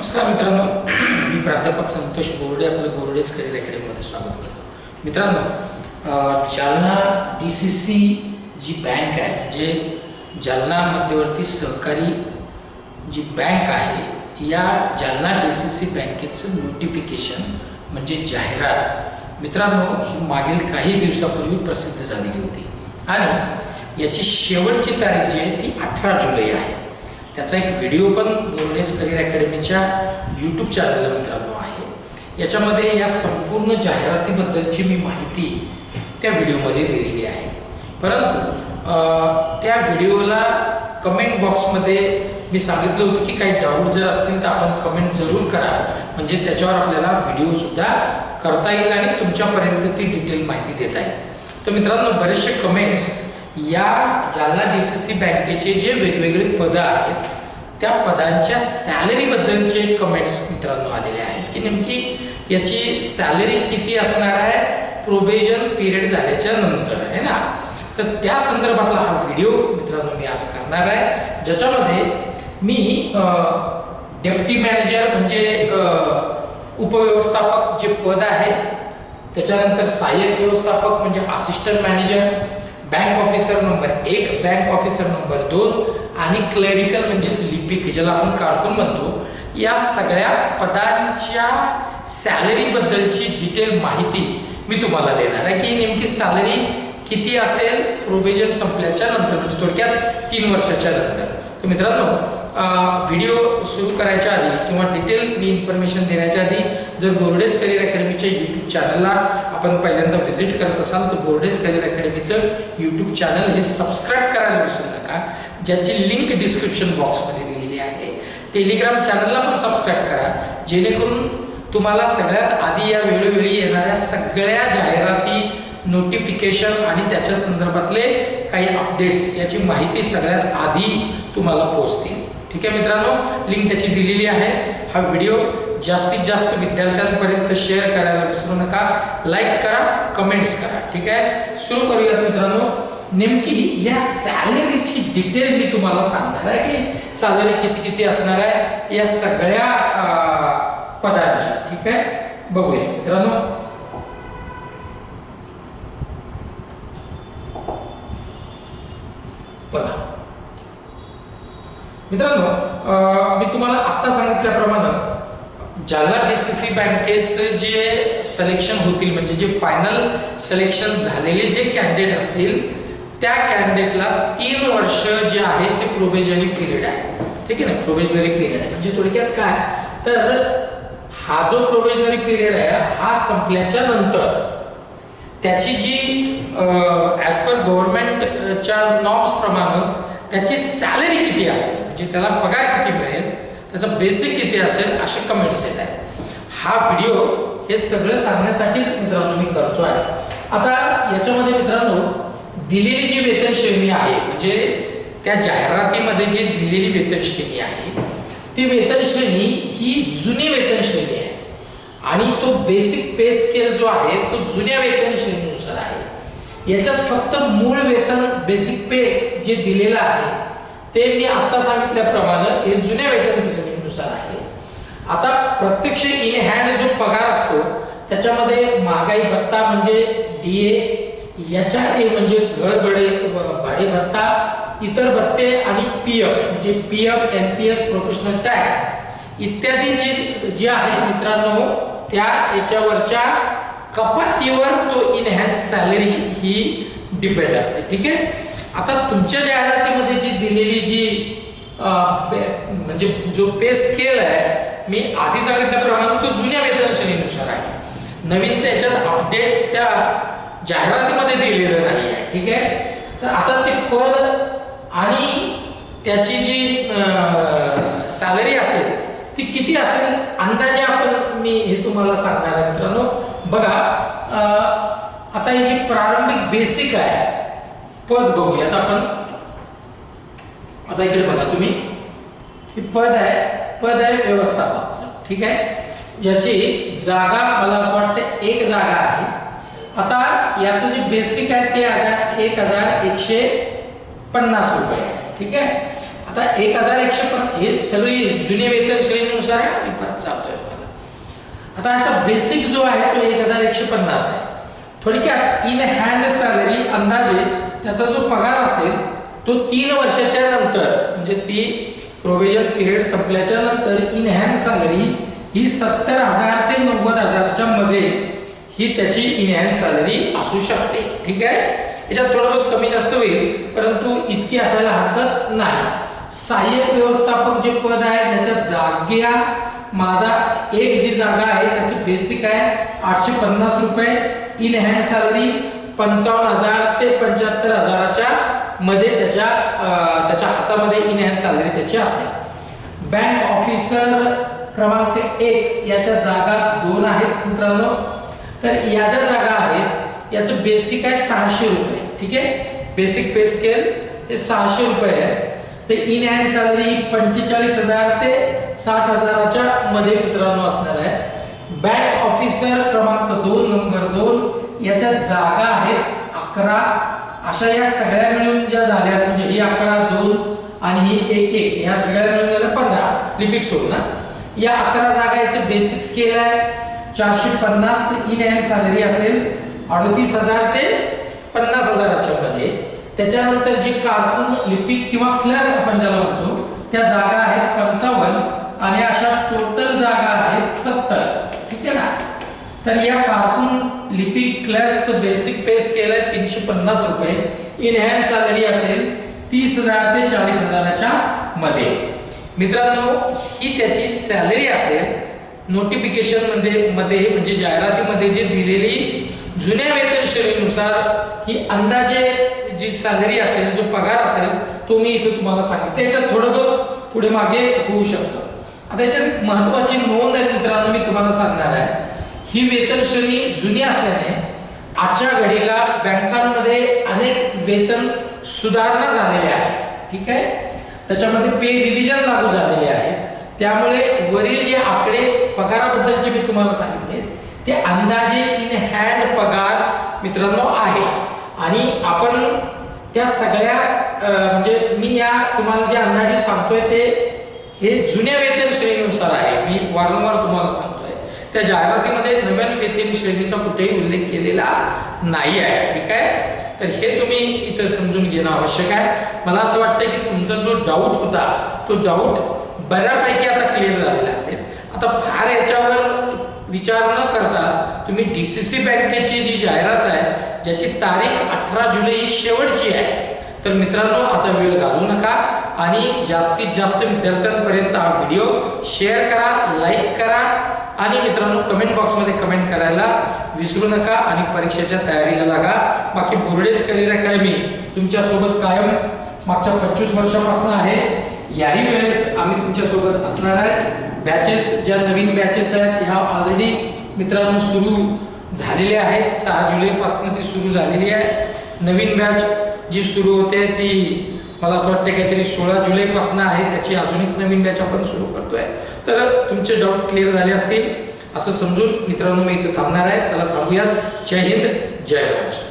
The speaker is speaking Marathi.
नमस्कार मित्रांनो, मी प्राध्यापक संतोष बोर्डे आपलं बोर्डेज करिअर अकॅडमीमध्ये स्वागत करतो. मित्रांनो, जालना DCC जी बँक आहे म्हणजे जालना मध्यवर्ती सहकारी जी बँक आहे, या जालना DCC बँकेचं नोटिफिकेशन म्हणजे जाहिरात मित्रांनो ही मागील काही दिवसापूर्वी प्रसिद्ध झालेली होती आणि याची शेवटची तारीख जी आहे ती 18 जुलै आहे. त्याचा एक व्हिडिओ पण बोर्डेज करिअर अकॅडमीच्या यूट्यूब चॅनलला मित्रांनो आहे. याच्यामध्ये या संपूर्ण जाहिरातीबद्दलची मी माहिती त्या व्हिडिओमध्ये दिलेली आहे. परंतु त्या व्हिडिओला कमेंट बॉक्समध्ये मी सांगितलं होतं की काही डाऊट जर असतील तर आपण कमेंट जरूर करा, म्हणजे त्याच्यावर आपल्याला व्हिडिओसुद्धा करता येईल आणि तुमच्यापर्यंत ती डिटेल माहिती देता येईल. तर मित्रांनो, बरेचसे कमेंट्स या जालना DCC बँकेचे जे वेगवेगळे पदं आहेत त्या पदांच्या सॅलरीबद्दलचे कमेंट्स मित्रांनो आलेले आहेत की नेमकी याची सॅलरी किती असणार आहे प्रोबेशन पिरियड झाल्याच्या नंतर, आहे ना. तर त्या संदर्भातला हा व्हिडिओ मित्रांनो मी आज करणार आहे, ज्याच्यामध्ये मी डेप्टी मॅनेजर म्हणजे उपव्यवस्थापक जे पद आहे, त्याच्यानंतर सहाय्यक व्यवस्थापक म्हणजे assistant manager, bank officer number 1, bank officer number 2 आणि क्लेरिकल म्हणजेच लिपिक ज्याला आपण कारकून म्हणतो, या सगळ्या पदांच्या सॅलरीबद्दलची डिटेल माहिती मी तुम्हाला देणार आहे की नेमकी सॅलरी किती असेल प्रोबेशन संपल्याच्या नंतर, म्हणजे थोडक्यात 3 वर्षाच्या नंतर. तर मित्रांनो, व्हिडिओ सुरू करायच्या आधी किंवा डिटेल मी इन्फॉर्मेशन देण्याच्या आधी जर बोर्डेज करिअर अकॅडमीच्या यूट्यूब चॅनलला आपण पहिल्यांदा व्हिजिट करत असाल तर बोर्डेज करिअर अकॅडमीचं यूट्यूब चॅनल हे सबस्क्राईब करायला विसरू नका, ज्याची लिंक डिस्क्रिप्शन बॉक्समध्ये दिलेली आहे. टेलिग्राम चॅनलला पण सबस्क्राईब करा, जेणेकरून तुम्हाला सगळ्यात आधी या वेळोवेळी येणाऱ्या सगळ्या जाहिराती, नोटिफिकेशन आणि त्याच्या संदर्भातले काही अपडेट्स याची माहिती सगळ्यात आधी तुम्हाला पोहोचतील. ठीक आहे मित्रांनो, लिंक त्याची दिलेली आहे. हा व्हिडिओ जास्तीत जास्त विद्यार्थ्यांपर्यंत शेअर करायला विसरू नका, लाईक करा, कमेंट्स करा. ठीक आहे, सुरू करूयात मित्रांनो. नेमकी या सॅलरीची डिटेल मी तुम्हाला सांगणार आहे की सॅलरी किती किती असणार आहे या सगळ्या पदांची. ठीक आहे, बघूया मित्रांनो. बघा मित्रांनो, मी तुम्हाला आता सांगितल्याप्रमाणे जालना DCC बँकेचं जे सिलेक्शन होतील म्हणजे जे फायनल सिलेक्शन झालेले जे कॅन्डिडेट असतील त्या कॅन्डिडेटला 3 वर्ष जे आहे ते प्रोबेशनरी पिरियड आहे. ठीक आहे ना, प्रोबेशनरी पिरियड आहे म्हणजे थोडक्यात काय, तर हा जो प्रोबेशनरी पिरियड आहे हा संपल्याच्या नंतर त्याची जी ॲज पर गव्हर्नमेंटच्या नॉर्म्स प्रमाणे त्याची सॅलरी किती असेल, म्हणजे त्याला पगार किती मिळेल, त्याचं बेसिक किती असेल, असे कमेंट्स येत आहेत. हा व्हिडिओ हे सगळं सांगण्यासाठीच मित्रांनो मी करतो आहे. आता याच्यामध्ये मित्रांनो दिलेली जी वेतन श्रेणी आहे, म्हणजे त्या जाहिरातीमध्ये जे दिलेली वेतन श्रेणी आहे ती वेतन श्रेणी ही जुनी वेतन श्रेणी आहे आणि तो बेसिक पे स्केल जो आहे तो जुन्या वेतन श्रेणीनुसार आहे. याच्यात फक्त मूळ वेतन बेसिक पे जे दिलेलं आहे ते मी आता सांगितल्याप्रमाणे हे जुन्या वेतन श्रेणीनुसार आहे. आता प्रत्यक्ष इन हँड जो पगार असतो त्याच्यामध्ये महागाई भत्ता म्हणजे DA, HRA म्हणजे घर भाडे भत्ता, इतर भत्ते आणि PF म्हणजे PF, NPS, प्रोफेशनल टॅक्स इत्यादी जे आहे मित्रांनो त्या याच्यावरच्या कपातीवर तो in hand salary he depend असते. ठीक आहे, आता तुमच्या जाहिरातीमध्ये जी दिलेली जी म्हणजे जो पे स्केल आहे मी आधी सांगितल्याप्रमाणे तो जुन्या वेतन श्रेणीनुसार आहे. नवीनच्या याच्यात अपडेट त्या जाहिरातीमध्ये दिलेलं नाही आहे. ठीक आहे, तर आता ते पद आणि त्याची जी सॅलरी असेल ती किती असेल अंदाजे आपण मी हे तुम्हाला सांगणार आहे मित्रांनो. बघा, आता ही जी प्रारंभिक बेसिक आहे पद बघूयात आपण. आता इकडे बघा तुम्ही, हे पद आहे व्यवस्थापकाचं. ठीक आहे, ज्याची जागा मला असं वाटतं 1 जागा आहे. आता याचं जे बेसिक आहे ते 1150 रुपये आहे. ठीक आहे, आता 1150 हे सगळी जुने वेतन श्रेणीनुसार आहे, मी परत सांगतोय तुम्हाला. आता याचा बेसिक जो आहे तो 1150 आहे. थोडक्यात इन हँड सॅलरी अंदाजे त्याचा जो पगार असेल तो 3 वर्षाच्या नंतर म्हणजे ती प्रोव्हिजन पिरियड संपल्याच्या नंतर इन हँड सॅलरी ही 70,000 ते 90,000च्या मध्ये ही त्याची इन हँड सॅलरी असू शकते. ठीक आहे, याच्यात थोडं बहुत कमी जास्त होईल परंतु इतकी असायला हरकत नाही. सहाय्यक व्यवस्थापक जे पद आहे त्याच्या जाग्या माझा एक जी जागा आहे त्याची बेसिक आहे 850 रुपये, इन हँड सॅलरी 55,000 ते 75,000च्या मध्ये त्याच्या हातामध्ये इन हँड सॅलरी त्याची असेल. बँक ऑफिसर क्रमांक 1 याच्या जागा 2 आहेत मित्रांनो. तर या ज्या जागा आहेत याचं बेसिक आहे 600 रुपये. ठीक आहे, बेसिक पे स्केल हे 600 रुपये आहे. ते इन हँड सॅलरी 45,000 ते 60,000च्या मध्ये मित्रांनो असणार आहे. बँक ऑफिसर क्रमांक 2 नंबर 2 याच्या जागा आहेत 11. अशा या सगळ्या मिळून ज्या झाल्या म्हणजे ही 11, 2 आणि ही 1 ह्या सगळ्या मिळून झाल्या 15 लिपिक सोडून ना. या 11 जागा याचे बेसिक स्केल आहे 450 ते इन हँड सॅलरी असेल 38,000 ते 50,000च्या मध्ये. त्याच्यानंतर जी कारकून लिपिक किंवा क्लर्क आपण ज्याला म्हणतो त्या जागा आहेत 55 आणि अशा टोटल जागा आहेत 70. ठीक आहे ना. तर या कारकून लिपिक क्लर्कचं बेसिक पे स्केल आहे 350 रुपये, इन हँड सॅलरी असेल 30,000 ते 40,000च्या मध्ये. मित्रांनो ही त्याची सॅलरी असेल. नोटिफिकेशन मध्ये म्हणजे जाहिरातीमध्ये जे दिलेली जुन्या वेतन श्रेणीनुसार ही अंदाजे जी सॅलरी असेल जो पगार असेल तो मी इथे तुम्हाला सांगितलं. त्याच्यात थोडं बहुत पुढे मागे होऊ शकतं. आता याच्यात महत्त्वाची नोंद आहे मित्रांनो मी तुम्हाला सांगणार आहे. ही वेतन श्रेणी जुनी असल्याने आजच्या घडीला बँकांमध्ये अनेक वेतन सुधारणा झालेल्या आहेत. ठीक आहे, त्याच्यामध्ये पे रिव्हिजन लागू झालेले आहे. त्यामुळे वरील जे आकडे पगाराबद्दलचे मी तुम्हाला सांगितले ते अंदाजे इन हँड पगार मित्रांनो आहे. आणि आपण त्या सगळ्या म्हणजे मी या तुम्हाला जे अंदाजे सांगतोय ते हे जुन्या वेतन श्रेणीनुसार आहे. मी वारंवार तुम्हाला सांगतोय त्या जाहिरातीमध्ये नवीन वेतन श्रेणीचा कुठेही उल्लेख केलेला नाही आहे. ठीक आहे, तर हे तुम्ही इथं समजून घेणं आवश्यक आहे. मला असं वाटतं की तुमचा जो डाऊट होता तो डाऊट बऱ्यापैकी आता क्लिअर झालेला असेल. आता फार याच्यावर विचार न करता तुम्ही DCC बँकेची जी जाहिरात आहे ज्याची तारीख 18 जुलै ही शेवटची आहे. तर मित्रांनो आता वेळ घालवू नका आणि जास्तीत जास्त विद्यार्थ्यांपर्यंत हा व्हिडिओ शेअर करा, लाईक करा आणि मित्रांनो कमेंट बॉक्समध्ये कमेंट करायला विसरू नका आणि परीक्षेच्या तयारीला लागा. बाकी बोर्डेज करिअर अकॅडमी तुमच्या सोबत कायम मागच्या 25 वर्षापासून आहे. याही वेळेस आम्ही तुमच्या सोबत असणार आहे. बॅचेस ज्या नवीन बॅचेस आहेत ह्या ऑलरेडी मित्रांनो सुरू झालेल्या आहेत. 6 जुलैपासून ती सुरू झालेली आहे. नवीन बॅच जी सुरू होते ती मला असं वाटतं काहीतरी 16 जुलैपासून आहे. त्याची अजून एक नवीन बॅच आपण सुरू करतोय. तर तुमचे डाऊट क्लिअर झाले असतील असं समजून मित्रांनो मी इथे थांबणार आहे. चला थांबूयात. जय हिंद, जय महाराष्ट्र.